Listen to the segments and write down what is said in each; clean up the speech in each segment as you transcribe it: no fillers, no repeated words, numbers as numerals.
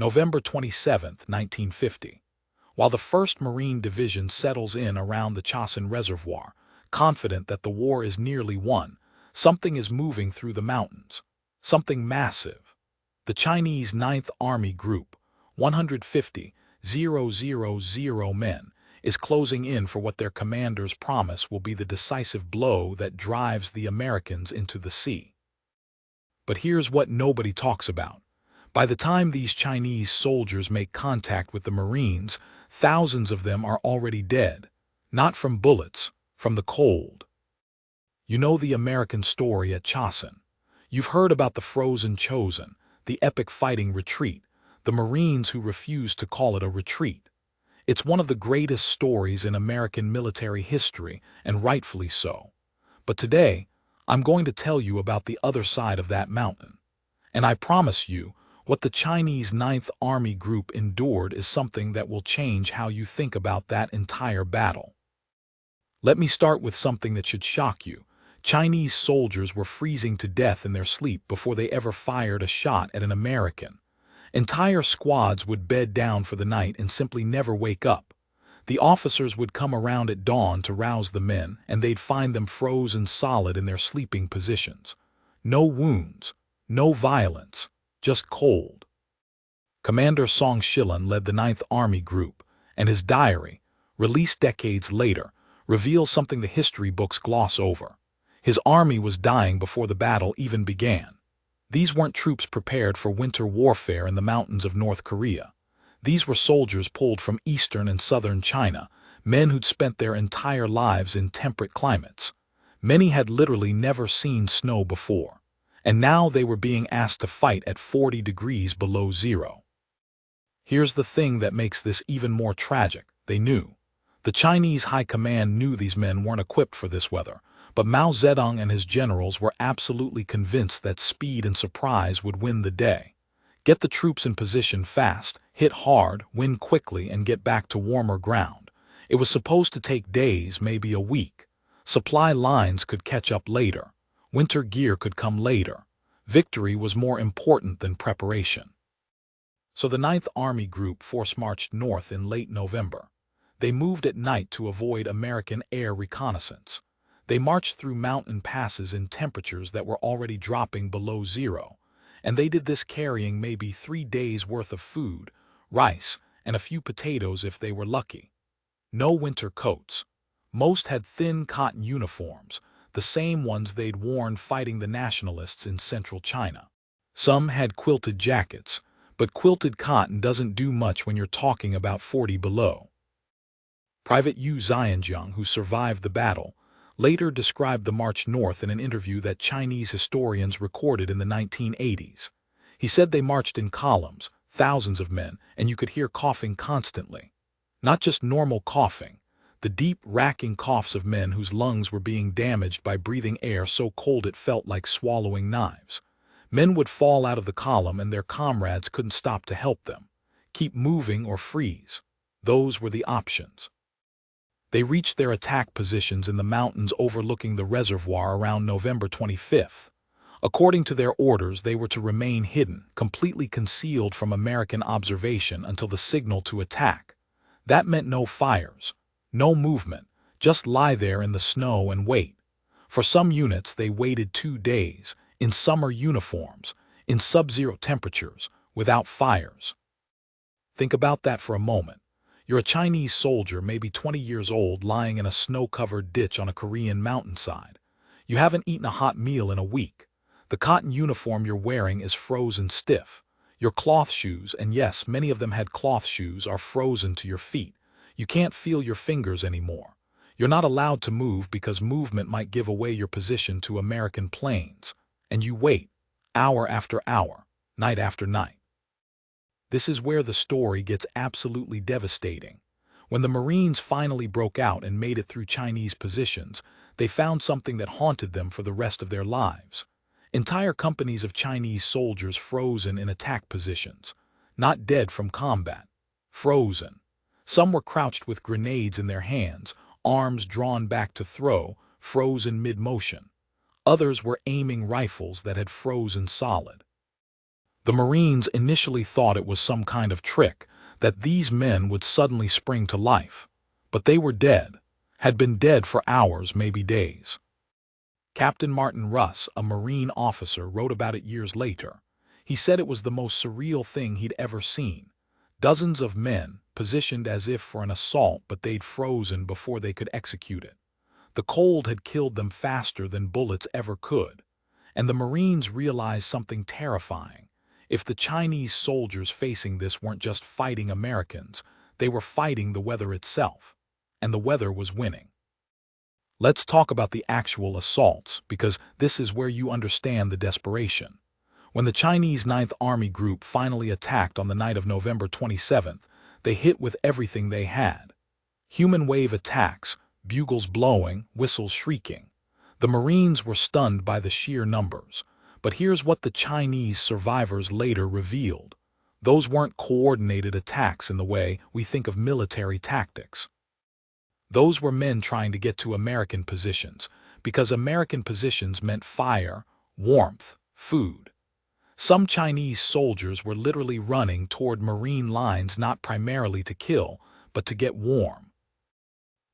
November 27, 1950. While the 1st Marine Division settles in around the Chasen Reservoir, confident that the war is nearly won, something is moving through the mountains. Something massive. The Chinese 9th Army Group, 150,000 men, is closing in for what their commanders promise will be the decisive blow that drives the Americans into the sea. But here's what nobody talks about. By the time these Chinese soldiers make contact with the Marines, thousands of them are already dead. Not from bullets, from the cold. You know the American story at Chasen. You've heard about the frozen Chosen, the epic fighting retreat, the Marines who refused to call it a retreat. It's one of the greatest stories in American military history, and rightfully so. But today, I'm going to tell you about the other side of that mountain. And I promise you, what the Chinese 9th Army Group endured is something that will change how you think about that entire battle. Let me start with something that should shock you. Chinese soldiers were freezing to death in their sleep before they ever fired a shot at an American. Entire squads would bed down for the night and simply never wake up. The officers would come around at dawn to rouse the men, and they'd find them frozen solid in their sleeping positions. No wounds, no violence, just cold. Commander Song Shilin led the 9th Army Group, and his diary, released decades later, reveals something the history books gloss over. His army was dying before the battle even began. These weren't troops prepared for winter warfare in the mountains of North Korea. These were soldiers pulled from eastern and southern China, men who'd spent their entire lives in temperate climates. Many had literally never seen snow before, and now they were being asked to fight at 40 degrees below zero. Here's the thing that makes this even more tragic. They knew. The Chinese high command knew these men weren't equipped for this weather, but Mao Zedong and his generals were absolutely convinced that speed and surprise would win the day. Get the troops in position fast, hit hard, win quickly, and get back to warmer ground. It was supposed to take days, maybe a week. Supply lines could catch up later. Winter gear could come later. Victory was more important than preparation. So the 9th Army Group force-marched north in late November. They moved at night to avoid American air reconnaissance. They marched through mountain passes in temperatures that were already dropping below zero, and they did this carrying maybe 3 days' worth of food, rice, and a few potatoes if they were lucky. No winter coats. Most had thin cotton uniforms, the same ones they'd worn fighting the nationalists in central China. Some had quilted jackets, but quilted cotton doesn't do much when you're talking about 40 below. Private Yu Xianzheng, who survived the battle, later described the march north in an interview that Chinese historians recorded in the 1980s. He said they marched in columns, thousands of men, and you could hear coughing constantly. Not just normal coughing, the deep, racking coughs of men whose lungs were being damaged by breathing air so cold it felt like swallowing knives. Men would fall out of the column and their comrades couldn't stop to help them. Keep moving or freeze. Those were the options. They reached their attack positions in the mountains overlooking the reservoir around November 25th. According to their orders, they were to remain hidden, completely concealed from American observation until the signal to attack. That meant no fires, no movement, just lie there in the snow and wait. For some units, they waited 2 days, in summer uniforms, in sub-zero temperatures, without fires. Think about that for a moment. You're a Chinese soldier, maybe 20 years old, lying in a snow-covered ditch on a Korean mountainside. You haven't eaten a hot meal in a week. The cotton uniform you're wearing is frozen stiff. Your cloth shoes, and yes, many of them had cloth shoes, are frozen to your feet. You can't feel your fingers anymore. You're not allowed to move because movement might give away your position to American planes. And you wait, hour after hour, night after night. This is where the story gets absolutely devastating. When the Marines finally broke out and made it through Chinese positions, they found something that haunted them for the rest of their lives. Entire companies of Chinese soldiers frozen in attack positions. Not dead from combat. Frozen. Some were crouched with grenades in their hands, arms drawn back to throw, frozen mid-motion. Others were aiming rifles that had frozen solid. The Marines initially thought it was some kind of trick, that these men would suddenly spring to life. But they were dead, had been dead for hours, maybe days. Captain Martin Russ, a Marine officer, wrote about it years later. He said it was the most surreal thing he'd ever seen. Dozens of men, positioned as if for an assault, but they'd frozen before they could execute it. The cold had killed them faster than bullets ever could. And the Marines realized something terrifying. If the Chinese soldiers facing this weren't just fighting Americans, they were fighting the weather itself. And the weather was winning. Let's talk about the actual assaults, because this is where you understand the desperation. When the Chinese 9th Army Group finally attacked on the night of November 27th, they hit with everything they had. Human wave attacks, bugles blowing, whistles shrieking. The Marines were stunned by the sheer numbers. But here's what the Chinese survivors later revealed. Those weren't coordinated attacks in the way we think of military tactics. Those were men trying to get to American positions, because American positions meant fire, warmth, food. Some Chinese soldiers were literally running toward Marine lines not primarily to kill, but to get warm.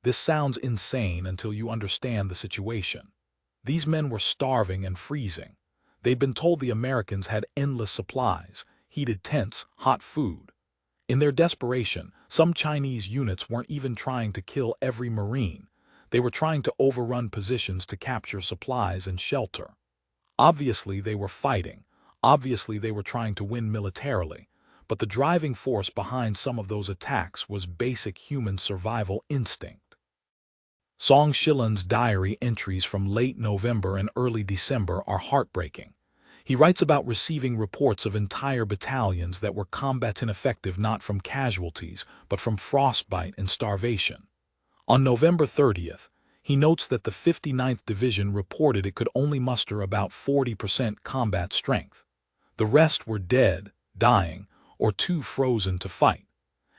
This sounds insane until you understand the situation. These men were starving and freezing. They'd been told the Americans had endless supplies, heated tents, hot food. In their desperation, some Chinese units weren't even trying to kill every Marine. They were trying to overrun positions to capture supplies and shelter. Obviously, they were fighting. Obviously, they were trying to win militarily. But the driving force behind some of those attacks was basic human survival instinct. Song Shilan's diary entries from late November and early December are heartbreaking. He writes about receiving reports of entire battalions that were combat ineffective not from casualties, but from frostbite and starvation. On November 30th, he notes that the 59th Division reported it could only muster about 40% combat strength. The rest were dead, dying, or too frozen to fight.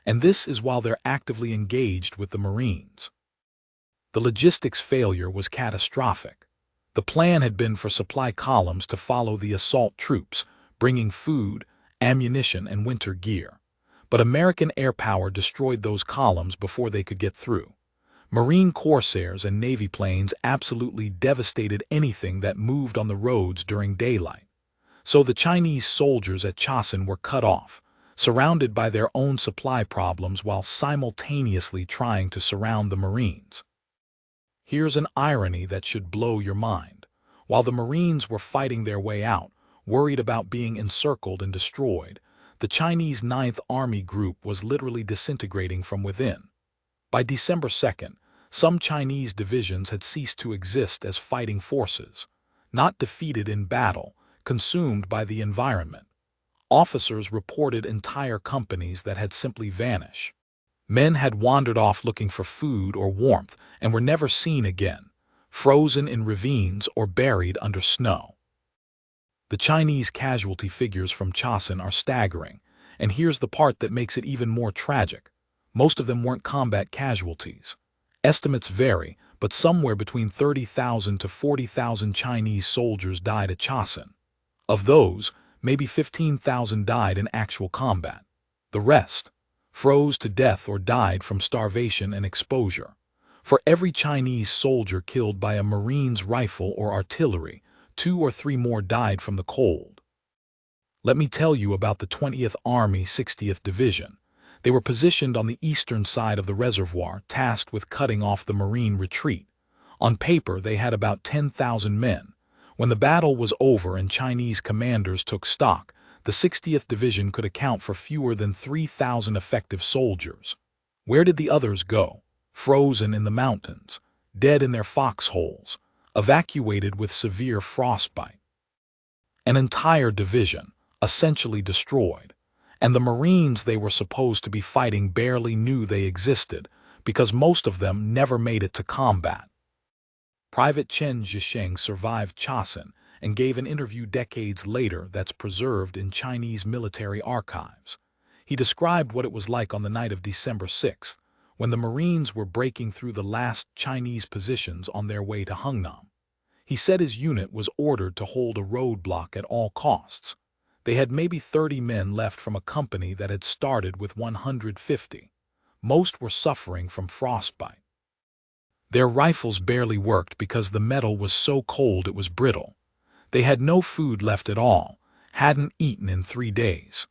And this is while they're actively engaged with the Marines. The logistics failure was catastrophic. The plan had been for supply columns to follow the assault troops, bringing food, ammunition, and winter gear. But American air power destroyed those columns before they could get through. Marine Corsairs and Navy planes absolutely devastated anything that moved on the roads during daylight. So the Chinese soldiers at Chasen were cut off, surrounded by their own supply problems while simultaneously trying to surround the Marines. Here's an irony that should blow your mind. While the Marines were fighting their way out, worried about being encircled and destroyed, the Chinese 9th Army Group was literally disintegrating from within. By December 2nd, some Chinese divisions had ceased to exist as fighting forces, not defeated in battle, consumed by the environment. Officers reported entire companies that had simply vanished. Men had wandered off looking for food or warmth and were never seen again, frozen in ravines or buried under snow. The Chinese casualty figures from Chasen are staggering, and here's the part that makes it even more tragic. Most of them weren't combat casualties. Estimates vary, but somewhere between 30,000 to 40,000 Chinese soldiers died at Chasen. Of those, maybe 15,000 died in actual combat. The rest froze to death or died from starvation and exposure. For every Chinese soldier killed by a Marine's rifle or artillery, 2 or 3 more died from the cold. Let me tell you about the 20th Army 60th Division. They were positioned on the eastern side of the reservoir, tasked with cutting off the Marine retreat. On paper, they had about 10,000 men. When the battle was over and Chinese commanders took stock, the 60th Division could account for fewer than 3,000 effective soldiers. Where did the others go? Frozen in the mountains, dead in their foxholes, evacuated with severe frostbite. An entire division, essentially destroyed. And the Marines they were supposed to be fighting barely knew they existed, because most of them never made it to combat. Private Chen Zhisheng survived Chasen and gave an interview decades later that's preserved in Chinese military archives. He described what it was like on the night of December 6th, when the Marines were breaking through the last Chinese positions on their way to Hungnam. He said his unit was ordered to hold a roadblock at all costs. They had maybe 30 men left from a company that had started with 150. Most were suffering from frostbite. Their rifles barely worked because the metal was so cold it was brittle. They had no food left at all, hadn't eaten in 3 days.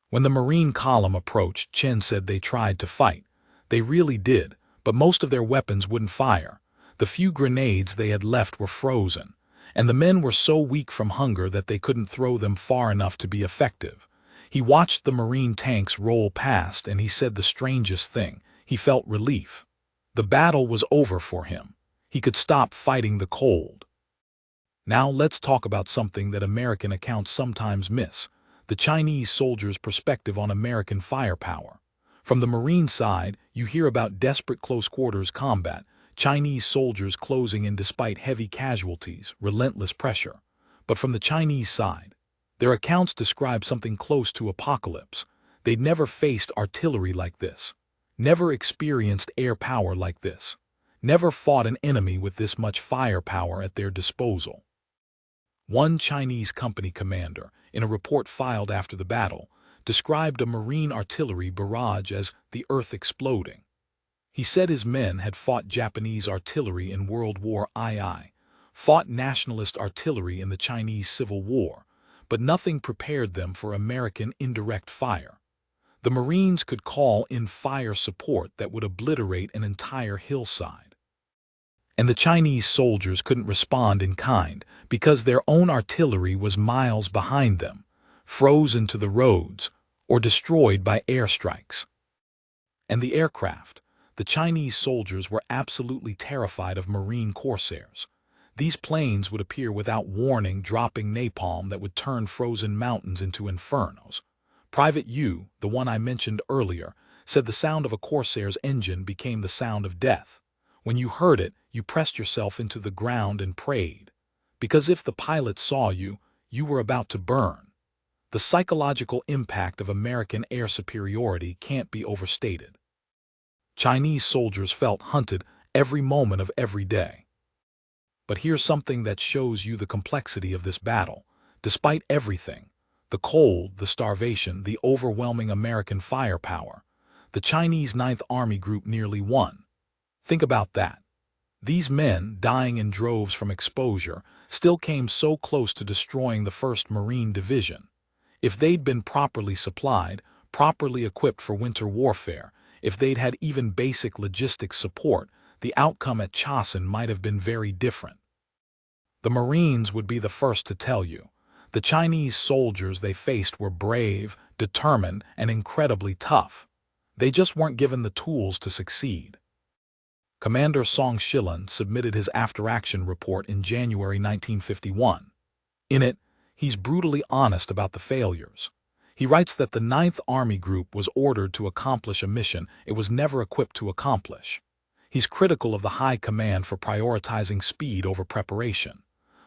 When the Marine column approached, Chen said they tried to fight. They really did, but most of their weapons wouldn't fire. The few grenades they had left were frozen, and the men were so weak from hunger that they couldn't throw them far enough to be effective. He watched the Marine tanks roll past, and he said the strangest thing. He felt relief. The battle was over for him. He could stop fighting the cold. Now let's talk about something that American accounts sometimes miss: the Chinese soldiers' perspective on American firepower. From the Marine side, you hear about desperate close-quarters combat, Chinese soldiers closing in despite heavy casualties, relentless pressure. But from the Chinese side, their accounts describe something close to apocalypse. They'd never faced artillery like this, never experienced air power like this, never fought an enemy with this much firepower at their disposal. One Chinese company commander, in a report filed after the battle, described a Marine artillery barrage as the earth exploding. He said his men had fought Japanese artillery in World War II, fought nationalist artillery in the Chinese Civil War, but nothing prepared them for American indirect fire. The Marines could call in fire support that would obliterate an entire hillside. And the Chinese soldiers couldn't respond in kind because their own artillery was miles behind them, frozen to the roads, or destroyed by airstrikes. And the aircraft. The Chinese soldiers were absolutely terrified of Marine corsairs. These planes would appear without warning, dropping napalm that would turn frozen mountains into infernos. Private Yu, the one I mentioned earlier, said the sound of a corsair's engine became the sound of death. When you heard it, you pressed yourself into the ground and prayed. Because if the pilot saw you, you were about to burn. The psychological impact of American air superiority can't be overstated. Chinese soldiers felt hunted every moment of every day. But here's something that shows you the complexity of this battle. Despite everything, the cold, the starvation, the overwhelming American firepower, the Chinese Ninth Army Group nearly won. Think about that. These men, dying in droves from exposure, still came so close to destroying the 1st Marine Division. If they'd been properly supplied, properly equipped for winter warfare, if they'd had even basic logistics support, the outcome at Chasen might have been very different. The Marines would be the first to tell you. The Chinese soldiers they faced were brave, determined, and incredibly tough. They just weren't given the tools to succeed. Commander Song Shilin submitted his after-action report in January 1951. In it, he's brutally honest about the failures. He writes that the 9th Army Group was ordered to accomplish a mission it was never equipped to accomplish. He's critical of the high command for prioritizing speed over preparation.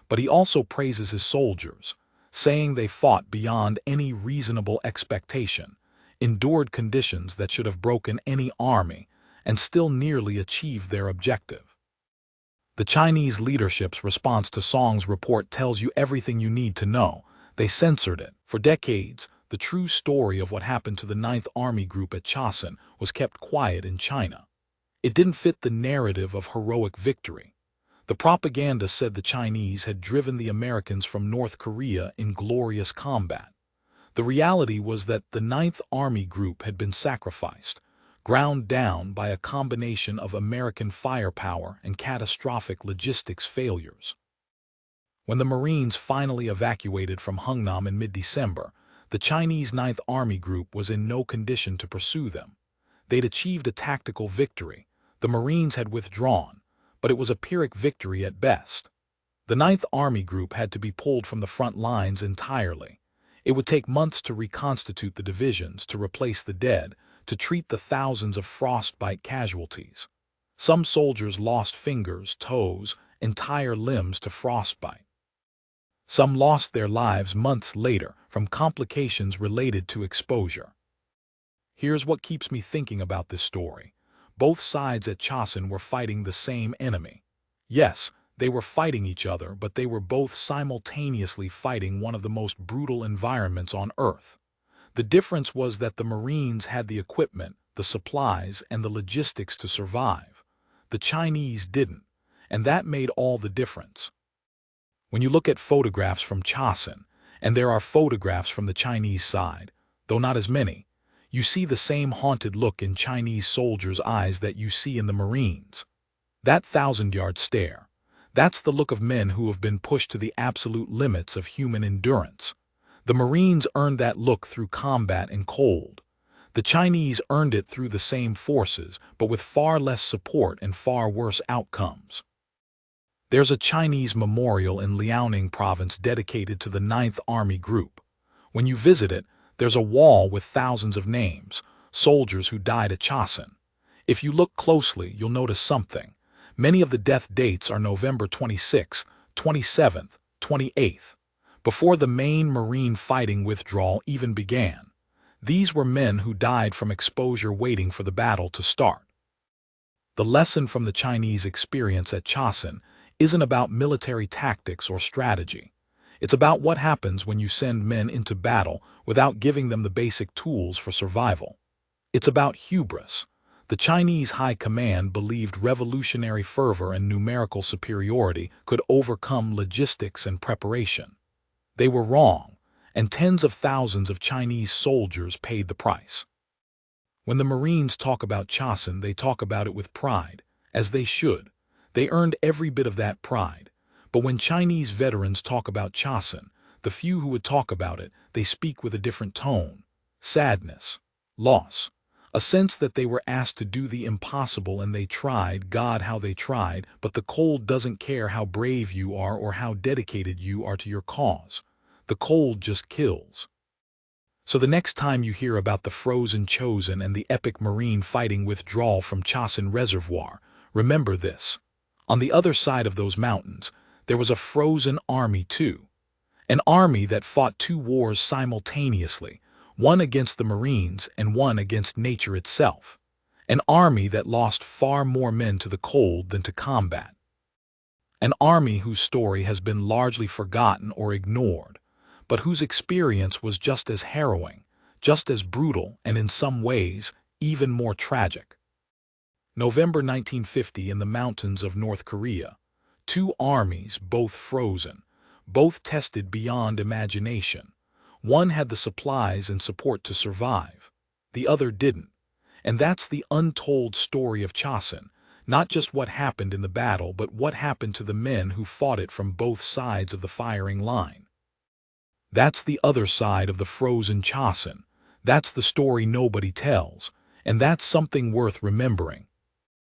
But he also praises his soldiers, saying they fought beyond any reasonable expectation, endured conditions that should have broken any army, and still nearly achieved their objective. The Chinese leadership's response to Song's report tells you everything you need to know. They censored it. For decades, the true story of what happened to the 9th Army Group at Chasen was kept quiet in China. It didn't fit the narrative of heroic victory. The propaganda said the Chinese had driven the Americans from North Korea in glorious combat. The reality was that the 9th Army Group had been sacrificed, ground down by a combination of American firepower and catastrophic logistics failures. When the Marines finally evacuated from Hungnam in mid-December, the Chinese 9th Army Group was in no condition to pursue them. They'd achieved a tactical victory. The Marines had withdrawn, but it was a Pyrrhic victory at best. The 9th Army Group had to be pulled from the front lines entirely. It would take months to reconstitute the divisions, to replace the dead, to treat the thousands of frostbite casualties. Some soldiers lost fingers, toes, entire limbs to frostbite. Some lost their lives months later from complications related to exposure. Here's what keeps me thinking about this story. Both sides at Chasen were fighting the same enemy. Yes, They were fighting each other, but they were both simultaneously fighting one of the most brutal environments on Earth. The difference was that the Marines had the equipment, the supplies, and the logistics to survive. The Chinese didn't, and that made all the difference. When you look at photographs from Chasen, and there are photographs from the Chinese side, though not as many, you see the same haunted look in Chinese soldiers' eyes that you see in the Marines. That thousand-yard stare, that's the look of men who have been pushed to the absolute limits of human endurance. The Marines earned that look through combat and cold. The Chinese earned it through the same forces, but with far less support and far worse outcomes. There's a Chinese memorial in Liaoning province dedicated to the 9th Army Group. When you visit it, there's a wall with thousands of names, soldiers who died at Chasen. If you look closely, you'll notice something. Many of the death dates are November 26th, 27th, 28th, before the main Marine fighting withdrawal even began. These were men who died from exposure waiting for the battle to start. The lesson from the Chinese experience at Chasen isn't about military tactics or strategy. It's about what happens when you send men into battle without giving them the basic tools for survival. It's about hubris. The Chinese high command believed revolutionary fervor and numerical superiority could overcome logistics and preparation. They were wrong, and tens of thousands of Chinese soldiers paid the price. When the Marines talk about Chasen, they talk about it with pride, as they should. They earned every bit of that pride. But when Chinese veterans talk about Chasen, the few who would talk about it, they speak with a different tone. Sadness, loss, a sense that they were asked to do the impossible and they tried, God how they tried, but the cold doesn't care how brave you are or how dedicated you are to your cause. The cold just kills. So the next time you hear about the frozen Chosen and the epic Marine fighting withdrawal from Chasen Reservoir, remember this. On the other side of those mountains, there was a frozen army too. An army that fought two wars simultaneously, one against the Marines and one against nature itself. An army that lost far more men to the cold than to combat. An army whose story has been largely forgotten or ignored, but whose experience was just as harrowing, just as brutal, and in some ways, even more tragic. November 1950 in the mountains of North Korea. Two armies, both frozen, both tested beyond imagination. One had the supplies and support to survive. The other didn't. And that's the untold story of Chasen, not just what happened in the battle, but what happened to the men who fought it from both sides of the firing line. That's the other side of the frozen Chasen. That's the story nobody tells, and that's something worth remembering.